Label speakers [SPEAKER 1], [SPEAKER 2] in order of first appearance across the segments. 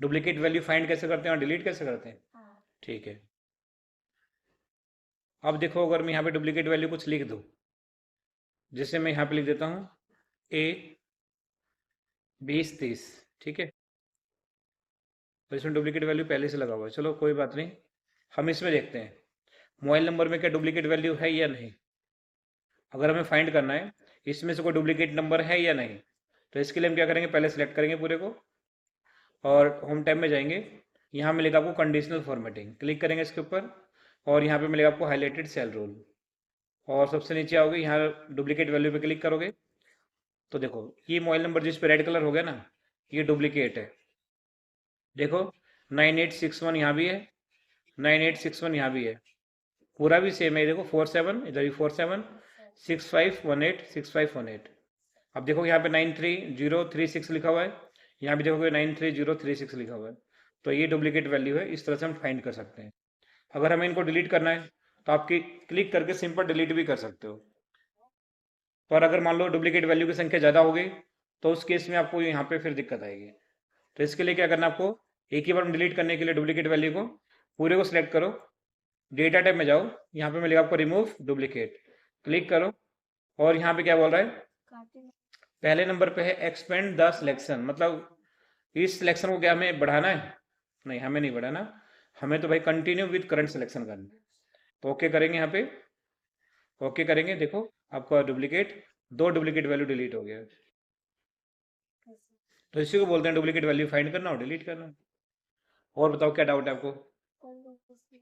[SPEAKER 1] Duplicate value find कैसे करते हैं और डिलीट कैसे करते हैं?
[SPEAKER 2] हाँ।
[SPEAKER 1] ठीक है। अब देखो, अगर मैं यहाँ पे डुप्लीकेट वैल्यू कुछ लिख दूँ, जैसे मैं यहाँ पे लिख देता हूँ ए 20 30, ठीक है। तो इसमें डुप्लीकेट वैल्यू पहले से लगा हुआ है, चलो कोई बात नहीं। हम इसमें देखते हैं मोबाइल नंबर में क्या डुप्लीकेट वैल्यू है या नहीं। अगर हमें फाइंड करना है इसमें से कोई डुप्लीकेट नंबर है या नहीं, तो इसके लिए हम क्या करेंगे, पहले सेलेक्ट करेंगे पूरे को और होम टैब में जाएंगे। यहाँ मिलेगा आपको कंडीशनल फॉर्मेटिंग, क्लिक करेंगे इसके ऊपर और यहाँ पे मिलेगा आपको हाईलाइटेड सेल रूल। और सबसे नीचे आओगे, यहाँ डुप्लीकेट वैल्यू पे क्लिक करोगे तो देखो ये मोबाइल नंबर जिस पे रेड कलर हो गया ना, ये डुप्लीकेट है। देखो 9861 यहाँ भी है, 9861 यहाँ भी है, पूरा भी सेम है। देखो 47, इधर भी 47, 6518 6518। अब देखो यहाँ पे 93036 लिखा हुआ है, यहाँ भी देखोगे 93036 लिखा हुआ है। तो ये डुप्लीकेट वैल्यू है, इस तरह से हम फाइंड कर सकते हैं। अगर हमें इनको डिलीट करना है तो आप क्लिक करके सिंपल डिलीट भी कर सकते हो। पर अगर मान लो डुप्लीकेट वैल्यू की संख्या ज़्यादा हो गई तो उस केस में आपको यहाँ पे फिर दिक्कत आएगी। तो इसके लिए क्या करना है आपको, एक ही बार में डिलीट करने के लिए डुप्लीकेट वैल्यू को पूरे को सिलेक्ट करो, डेटा टाइप में जाओ, यहाँ पे मिलेगा आपको रिमूव डुप्लीकेट, क्लिक करो और यहाँ पे क्या बोल रहा है,
[SPEAKER 2] काटे।
[SPEAKER 1] पहले नंबर पे है एक्सपेंड द सिलेक्शन, मतलब इस सिलेक्शन को क्या हमें बढ़ाना है? नहीं, हमें नहीं बढ़ाना, हमें तो भाई कंटिन्यू विद करंट सिलेक्शन करना है। तो ओके करेंगे यहाँ पे, ओके करेंगे, देखो आपका डुप्लीकेट, दो डुप्लीकेट वैल्यू डिलीट हो गया।
[SPEAKER 2] कैसे?
[SPEAKER 1] तो इसी को बोलते हैं डुप्लीकेट वैल्यू फाइंड करना और डिलीट करना। और बताओ क्या डाउट है आपको?
[SPEAKER 2] कौन कौन सी?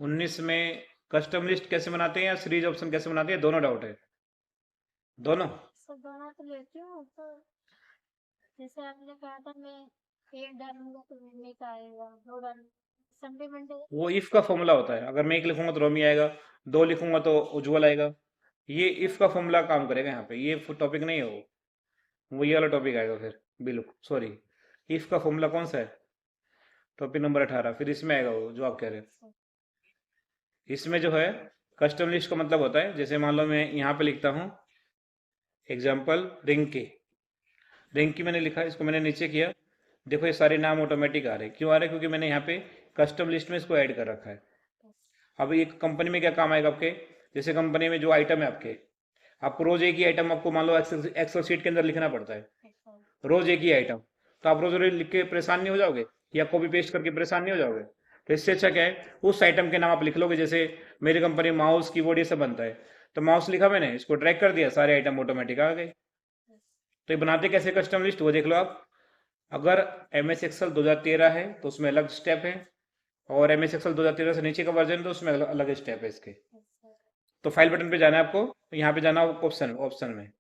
[SPEAKER 1] 19 में कस्टम लिस्ट कैसे बनाते हैं या सीरीज ऑप्शन कैसे बनाते हैं, दोनों डाउट है? दोनों?
[SPEAKER 2] सब बना तो लेती हूँ तो जैसे आपने कहा था मैं एक डालूंगा तो यूनिक आएगा, दो डाल संडे मंडे।
[SPEAKER 1] वो इफ का फॉर्मूला होता है, अगर मैं एक लिखूंगा तो रोमी आएगा, दो लिखूंगा तो उज्जवल आएगा। ये इफ का फॉर्मूला काम करेगा यहाँ पे, ये टॉपिक नहीं है वो ये वाला टॉपिक आएगा फिर। बिल्कुल सॉरी, इफ का फॉर्मूला कौन सा है? टॉपिक नंबर 18, फिर इसमें आएगा वो जो आप कह रहे हैं।
[SPEAKER 2] अच्छा।
[SPEAKER 1] इसमें जो है कस्टम लिस्ट का मतलब होता है, जैसे मान लो मैं यहाँ पे लिखता हूँ एग्जाम्पल रिंकी, रिंकी मैंने लिखा, इसको मैंने नीचे किया, देखो ये सारे नाम ऑटोमेटिक आ रहे हैं। क्यों आ रहे हैं? क्योंकि मैंने यहाँ पे कस्टम लिस्ट में इसको ऐड कर रखा है। अब एक कंपनी में क्या काम आएगा आपके, जैसे कंपनी में जो आइटम है आपके, आपको रोज एक ही आइटम, आपको मान लो एक्सेल शीट के अंदर लिखना पड़ता है,
[SPEAKER 2] अच्छा।
[SPEAKER 1] रोज एक ही आइटम। तो आप रोज रोज लिख के परेशान नहीं हो जाओगे, या कॉपी पेस्ट करके परेशान नहीं हो जाओगे? तो इससे अच्छा क्या है, उस आइटम के नाम आप लिख लोगे। जैसे मेरी कंपनी माउस कीबोर्ड ये सब बनता है, तो माउस लिखा मैंने, इसको ड्रैग कर दिया, सारे आइटम ऑटोमेटिक आ गए। तो ये बनाते कैसे कस्टम लिस्ट, वो देख लो आप। अगर एम एस एक्सल 2013 है तो उसमें अलग स्टेप है, और एम एस एक्सल 2013 से नीचे का वर्जन तो उसमें अलग स्टेप है इसके।
[SPEAKER 2] अच्छा।
[SPEAKER 1] तो फाइल बटन पे जाना है आपको, यहाँ पे जाना ऑप्शन ऑप्शन में,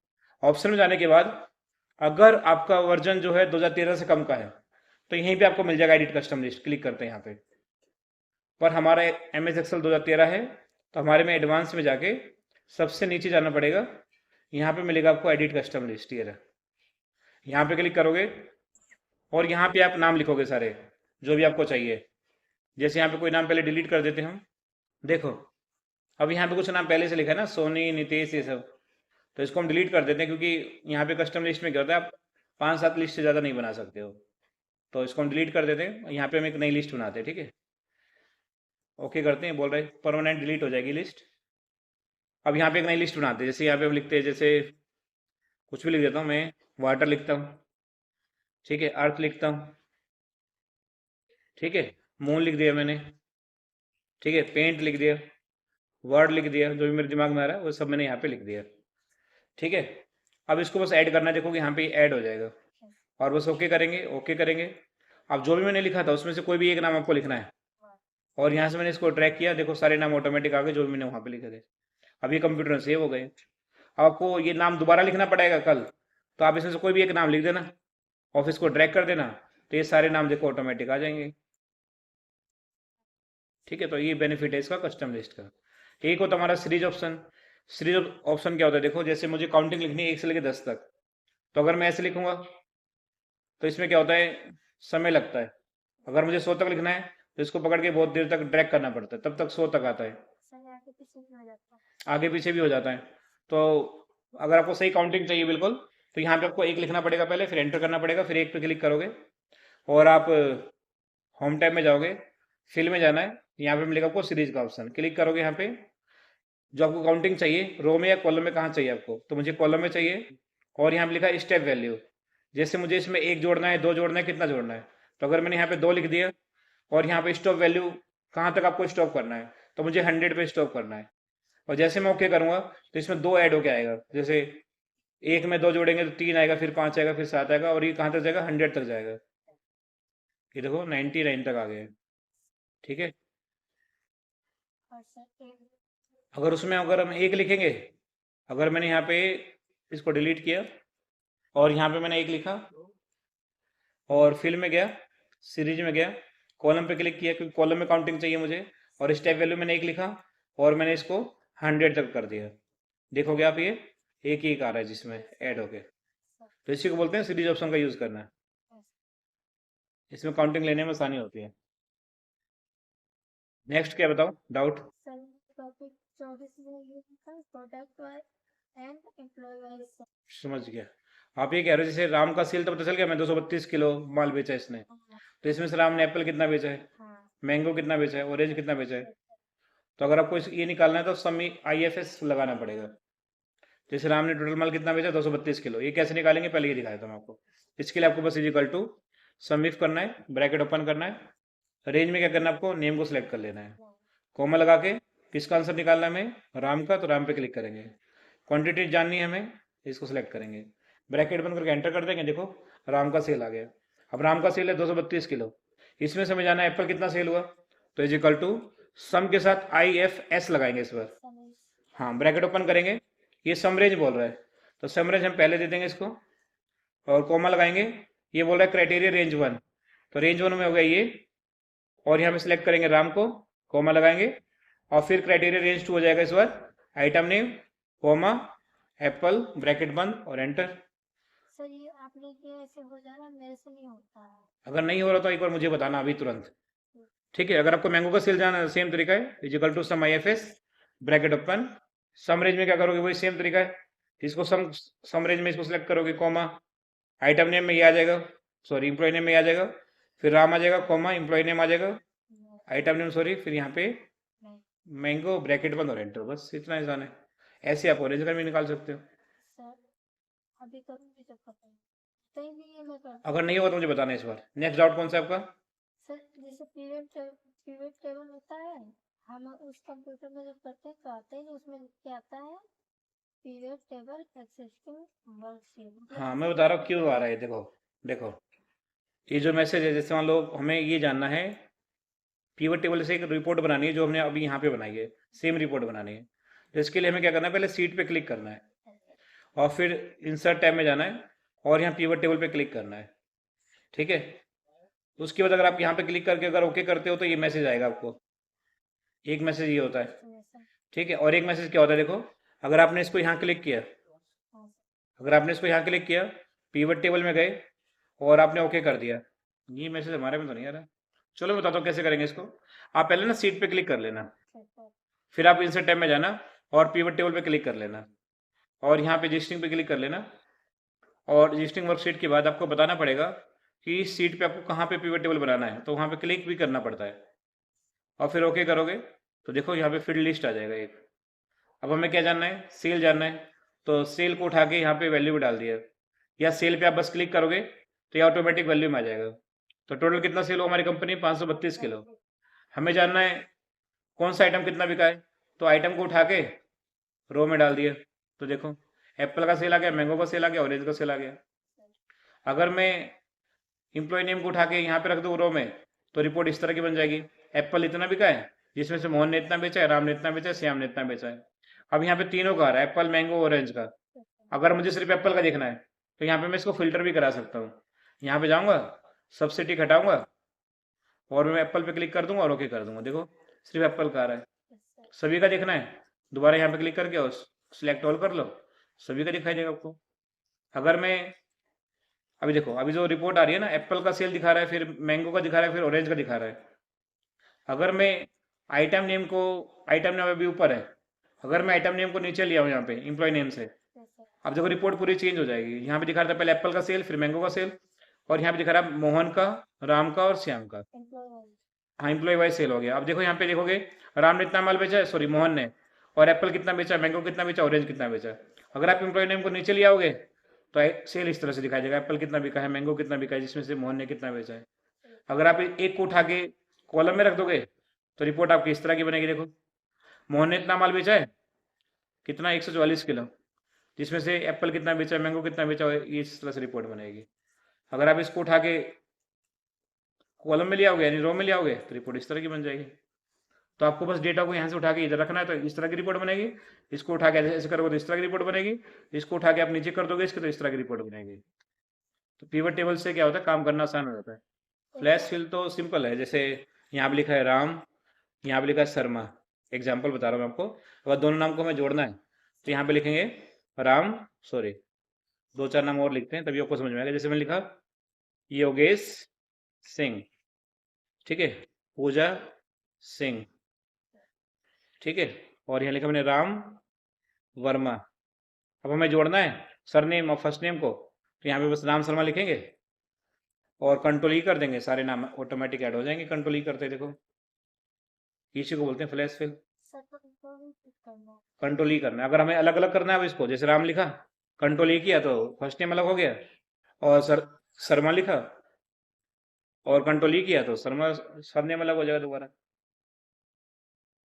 [SPEAKER 1] ऑप्शन में जाने के बाद अगर आपका वर्जन जो है 2013 से कम का है तो यहीं पे आपको मिल जाएगा एडिट कस्टम लिस्ट, क्लिक करते हैं यहाँ पे। पर हमारा एम एस एक्सल 2013 है तो हमारे में एडवांस में जाके सबसे नीचे जाना पड़ेगा, यहाँ पे मिलेगा आपको एडिट कस्टम लिस्ट, ये रहा। यहाँ पे क्लिक करोगे और यहाँ पे आप नाम लिखोगे सारे जो भी आपको चाहिए। जैसे यहाँ पे कोई नाम पहले डिलीट कर देते हैं हम, देखो अब यहाँ पे कुछ नाम पहले से लिखा है ना, सोनी नितेश ये सब, तो इसको हम डिलीट कर देते हैं, क्योंकि यहाँ पे कस्टम लिस्ट में क्या होता है, आप 5 7 लिस्ट से ज़्यादा नहीं बना सकते हो। तो इसको हम डिलीट कर देते हैं, यहाँ पे हम एक नई लिस्ट बनाते हैं, ठीक है। ओके करते हैं, बोल रहे परमानेंट डिलीट हो जाएगी लिस्ट। अब यहाँ पे एक नई लिस्ट बनाते हैं, जैसे यहाँ पे हम लिखते हैं, जैसे कुछ भी लिख देता हूँ मैं, वाटर लिखता हूँ, ठीक है, अर्थ लिखता हूँ, ठीक है, मून लिख दिया मैंने, ठीक है, पेंट लिख दिया, वर्ड लिख दिया, जो भी मेरे दिमाग में आ रहा है वो सब मैंने यहाँ पे लिख दिया, ठीक है। अब इसको बस ऐड करना है, देखो कि यहाँ पे ऐड हो जाएगा, और बस ओके करेंगे, ओके करेंगे। अब जो भी मैंने लिखा था उसमें से कोई भी एक नाम आपको लिखना है, और यहाँ से मैंने इसको ट्रैक किया, देखो सारे नाम ऑटोमेटिक आ गए जो भी मैंने वहाँ पे लिखे थे। अब ये कंप्यूटर में सेव हो गए। अब आपको ये नाम दोबारा लिखना पड़ेगा कल, तो आप इसमें से कोई भी एक नाम लिख देना, ऑफिस को ड्रैग कर देना, तो ये सारे नाम देखो ऑटोमेटिक आ जाएंगे, ठीक है। तो ये बेनिफिट है इसका कस्टम लिस्ट का। एक होता हमारा सीरीज ऑप्शन। सीरीज ऑप्शन क्या होता है, देखो जैसे मुझे काउंटिंग लिखनी है 1 से लेकर 10 तक, तो अगर मैं ऐसे लिखूंगा तो इसमें क्या होता है, समय लगता है। अगर मुझे 100 तक लिखना है तो इसको पकड़ के बहुत देर तक ड्रैग करना पड़ता है, तब तक 100 तक आता है।
[SPEAKER 2] सही आगे पीछे भी हो जाता है।
[SPEAKER 1] आगे पीछे भी हो जाता है। तो अगर आपको सही काउंटिंग चाहिए बिल्कुल, तो यहाँ पे आपको एक लिखना पड़ेगा पहले, फिर एंटर करना पड़ेगा, फिर एक पे क्लिक करोगे और आप होम टैब में जाओगे, फिल में जाना है, यहाँ पे मिलेगा आपको सीरीज का ऑप्शन, क्लिक करोगे यहाँ पे। जो आपको काउंटिंग चाहिए, रो में या कॉलम में, कहाँ चाहिए आपको, तो मुझे कॉलम में चाहिए। और यहाँ पे लिखा है स्टेप वैल्यू, जैसे मुझे इसमें 1 जोड़ना है, 2 जोड़ना है, कितना जोड़ना है। तो अगर मैंने यहाँ पे 2 लिख दिया, और यहाँ पे स्टॉप वैल्यू कहाँ तक आपको स्टॉप करना है, तो मुझे 100 पे स्टॉप करना है। और जैसे मैं ओके करूँगा तो इसमें 2 ऐड होके आएगा, जैसे एक में 2 जोड़ेंगे तो 3 आएगा, फिर 5 आएगा, फिर 7 आएगा, और ये कहाँ तक जाएगा, 100 तक जाएगा। ये देखो 99 तक आ गया है। ठीक है।
[SPEAKER 2] और सर एक
[SPEAKER 1] अगर उसमें अगर हम 1 लिखेंगे, अगर मैंने यहाँ पे इसको डिलीट किया और यहाँ पे मैंने 1 लिखा और फिल में गया, सीरीज में गया, कॉलम पे क्लिक किया क्योंकि कॉलम में काउंटिंग चाहिए मुझे, और स्टेप वैल्यू मैंने 1 लिखा और मैंने इसको 100 तक कर दिया। देखोगे आप ये एक ही आ रहा है जिसमें ऐड हो गया। तो इसी को बोलते हैं सीरीज ऑप्शन का यूज़ करना है। इसमें काउंटिंग लेने में आसानी होती है। नेक्स्ट क्या बताओ डाउट।
[SPEAKER 2] सर टॉपिक 24 में ये था product wise and employ wise.
[SPEAKER 1] समझ गया। आप ये कह रहे हो जैसे राम का सेल तो पता चल गया, मैं 232 किलो माल बेचा इसने, तो इसमें से राम ने एप्पल कितना बेचा है,
[SPEAKER 2] हाँ
[SPEAKER 1] मैंगो कितना बेचा है, ऑरेंज कितना बेचा है। तो अगर आपको ये निकालना है तो सम IFS लगाना पड़ेगा। जैसे राम ने टोटल माल कितना बेचा, 232 किलो, ये कैसे निकालेंगे पहले ये दिखाया था मैं आपको। इसके लिए आपको बस इजिकल टू सम इफ करना है, ब्रैकेट ओपन करना है, रेंज में क्या करना है, आपको नेम को सिलेक्ट कर लेना है, कोमा लगा के किसका आंसर निकालना है हमें, राम का, तो राम पे क्लिक करेंगे। क्वांटिटी जाननी है हमें, इसको सिलेक्ट करेंगे, ब्रैकेट बंद करके एंटर कर देंगे। देखो राम का सेल आ गया। अब राम का सेल है 232 किलो, इसमें से हमें जाना है एप्पल कितना सेल हुआ, तो इज इक्वल टू सम के साथ IFS लगाएंगे इस बार। हाँ ब्रैकेट ओपन करेंगे, ये समरेंज बोल रहा है तो समरेंज हम पहले दे देंगे इसको, और कोमा लगाएंगे। ये बोल रहा है क्राइटेरिया रेंज 1, तो रेंज 1 में हो गया ये, और यहाँ पे सिलेक्ट करेंगे राम को, कोमा लगाएंगे, और फिर क्राइटेरिया रेंज 2 हो जाएगा इस बार, item name comma apple bracket बंद और एंटर।
[SPEAKER 2] सर ये आपने किया ऐसे हो जा रहा, मेरे से नहीं होता है।
[SPEAKER 1] अगर नहीं हो रहा तो एक बार मुझे बताना अभी तुरंत। ठीक है। अगर आपको मैंगो का सेल जाना सेम तरीका है, equal to sum IFS bracket open, sum range में क्या करोगे वही सेम तरीका है, इसको सम रेंज में इसको सिलेक्ट करोगे, कोमा आइटम नेम में ये आ जाएगा, सॉरी इम्प्लॉय नेम में ये आ जाएगा, फिर राम आ जाएगा, कोमा इम्प्लॉय नेम आ जाएगा, आइटम नेम सॉरी, फिर यहाँ पे मैंगो ब्रैकेट बंद और एंटर, बस इतना आसान है। ऐसे आप ऑरेंज का भी निकाल सकते हो।
[SPEAKER 2] सर अभी करूँगी जब पता ही नहीं है मैं कर।
[SPEAKER 1] अगर नहीं होगा तो मुझे बताना इस बार। नेक्स्ट डाउट कौन सा है आपका।
[SPEAKER 2] सर जैसे पीरियड टेबल होता है, हम उस कंप्यूटर में जब करते हैं तो आता ही नहीं, उसमें क्या आता है पीरियड टेबल एक्सिस्टिंग वर्कशीट।
[SPEAKER 1] हाँ मैं बता रहा हूँ क्यों आ रहा है, देखो देखो ये जो मैसेज है, जैसे मान लो हमें ये जानना है, पीवट टेबल से एक रिपोर्ट बनानी है जो हमने अभी यहाँ पे बनाई है, सेम रिपोर्ट बनानी है। तो इसके लिए हमें क्या करना है, पहले सीट पे क्लिक करना है, और फिर इंसर्ट टैब में जाना है, और यहाँ पीवट टेबल पे क्लिक करना है। ठीक है। उसके बाद अगर आप यहाँ पे क्लिक करके अगर ओके करते हो तो ये मैसेज आएगा आपको, एक मैसेज ये होता है। ठीक है। और एक मैसेज क्या होता है, देखो अगर आपने इसको यहाँ क्लिक किया, अगर आपने इसको यहाँ क्लिक किया, पीवट टेबल में गए और आपने ओके कर दिया, ये मैसेज हमारे में तो नहीं आ रहा। चलो मैं बताता हूँ कैसे करेंगे इसको। आप पहले ना सीट पे क्लिक कर लेना, फिर आप इंसर्ट टैब में जाना और पीवट टेबल पे क्लिक कर लेना, और यहाँ पे रजिस्टरिंग पे क्लिक कर लेना, और रजिस्टरिंग वर्कशीट के बाद आपको बताना पड़ेगा कि इस सीट पे आपको कहाँ पे पीवट टेबल बनाना है, तो वहाँ पे क्लिक भी करना पड़ता है, और फिर ओके करोगे तो देखो यहाँ पे फील्ड लिस्ट आ जाएगा एक। अब हमें क्या जानना है, सेल जानना है, तो सेल को उठा के यहाँ पे वैल्यू भी डाल दिया, या सेल पे आप बस क्लिक करोगे तो ये ऑटोमेटिक वैल्यू में आ जाएगा। तो टोटल कितना सेल हो हमारी कंपनी, 532 किलो। हमें जानना है कौन सा आइटम कितना बिका है, तो आइटम को उठा के रो में डाल दिया, तो देखो एप्पल का सेल आ गया, मैंगो का सेल आ गया, ऑरेंज का सेल आ गया। अगर मैं इम्प्लॉय नेम को उठा के यहाँ पे रख दूँ रो में, तो रिपोर्ट इस तरह की बन जाएगी, एप्पल इतना बिका है, जिसमें से मोहन ने इतना बेचा है, राम ने इतना बेचा है, श्याम ने इतना बेचा है। अब यहाँ पे तीनों का आ रहा है, एप्पल मैंगो ऑरेंज का। अगर मुझे सिर्फ एप्पल का देखना है तो यहाँ पे मैं इसको फिल्टर भी करा सकता हूँ। यहाँ पे जाऊँगा, सबसे टिक हटाऊंगा, और मैं एप्पल पे क्लिक कर दूंगा और ओके कर दूंगा। देखो सिर्फ एप्पल का आ रहा है। सभी का देखना है, दोबारा यहाँ पे क्लिक करके और सिलेक्ट ऑल कर लो, सभी का दिखाई देगा आपको। अगर मैं अभी देखो, अभी जो रिपोर्ट आ रही है ना, एप्पल का सेल दिखा रहा है, फिर मैंगो का दिखा रहा है, फिर ऑरेंज का दिखा रहा है। अगर मैं आइटम नेम को, आइटम नेम अभी ऊपर है, अगर मैं आइटम नेम को नीचे लिया हूँ यहाँ पे इम्प्लॉय नेम से, अब देखो रिपोर्ट पूरी चेंज हो जाएगी। यहाँ पे दिखा रहा था पहले एप्पल का सेल, फिर मैंगो का सेल, और यहाँ पे दिखा रहा है मोहन का, राम का और श्याम का।
[SPEAKER 2] एम्प्लॉय
[SPEAKER 1] हाँ, एम्प्लॉय वाइज सेल हो गया। अब देखो यहाँ पे देखोगे, राम ने इतना माल बेचा है, सॉरी मोहन ने, और एप्पल कितना बेचा, मैंगो कितना बेचा, ऑरेंज कितना बेचा। अगर आप एम्प्लॉय नेम को नीचे ले आओगे तो सेल इस तरह से दिखाई देगा, एप्पल कितना बिका है, मैंगो कितना बिका है, जिसमें से मोहन ने कितना बेचा है। अगर आप एक को उठा के कॉलम में रख दोगे तो रिपोर्ट आपकी इस तरह की बनेगी। देखो, मोहन ने इतना माल बेचा है, कितना, 144 किलो, जिसमें से एप्पल कितना बेचा, मैंगो कितना बेचा, ये इस तरह से रिपोर्ट बनेगी। अगर आप इसको उठा के कॉलम में ले आओगे, यानी रो में ले आओगे, तो रिपोर्ट इस तरह की बन जाएगी। तो आपको बस डेटा को यहाँ से उठा के इधर रखना है, तो इस तरह की रिपोर्ट बनेगी। इसको उठा के ऐसे करोगे तो इस तरह की रिपोर्ट बनेगी। इसको उठा के आप नीचे कर दोगे इसके, तो इस तरह की रिपोर्ट बनेगी। तो पिवट टेबल से क्या होता है, काम करना आसान हो जाता है। फ्लैश फिल तो सिंपल है, जैसे यहाँ पे लिखा है राम, यहाँ पे लिखा है शर्मा। एग्जाम्पल बता रहा हूँ मैं आपको। अगर दोनों नाम को हमें जोड़ना है तो यहाँ पे लिखेंगे राम, सॉरी, दो चार नाम और लिखते हैं तभी आपको समझ में आएगा। जैसे मैंने लिखा योगेश सिंह, ठीक है, पूजा सिंह, ठीक है, और यहाँ लिखा मैंने राम वर्मा। अब हमें जोड़ना है सरनेम और फर्स्ट नेम को, तो यहाँ पे बस राम शर्मा लिखेंगे और कंट्रोल ई कर देंगे, सारे नाम ऑटोमेटिक ऐड हो जाएंगे कंट्रोल ई करते। देखो, इसी को बोलते हैं फ्लैश फिल।
[SPEAKER 2] सर को करना है।
[SPEAKER 1] कंट्रोल ई करना है। अगर हमें अलग अलग करना है, अब इसको जैसे राम लिखा, कंट्रोल ई किया तो फर्स्ट नेम अलग हो गया, और शर्मा लिखा और कंट्रोल ई किया तो शर्मा सरनेम अलग हो जाएगा दोबारा।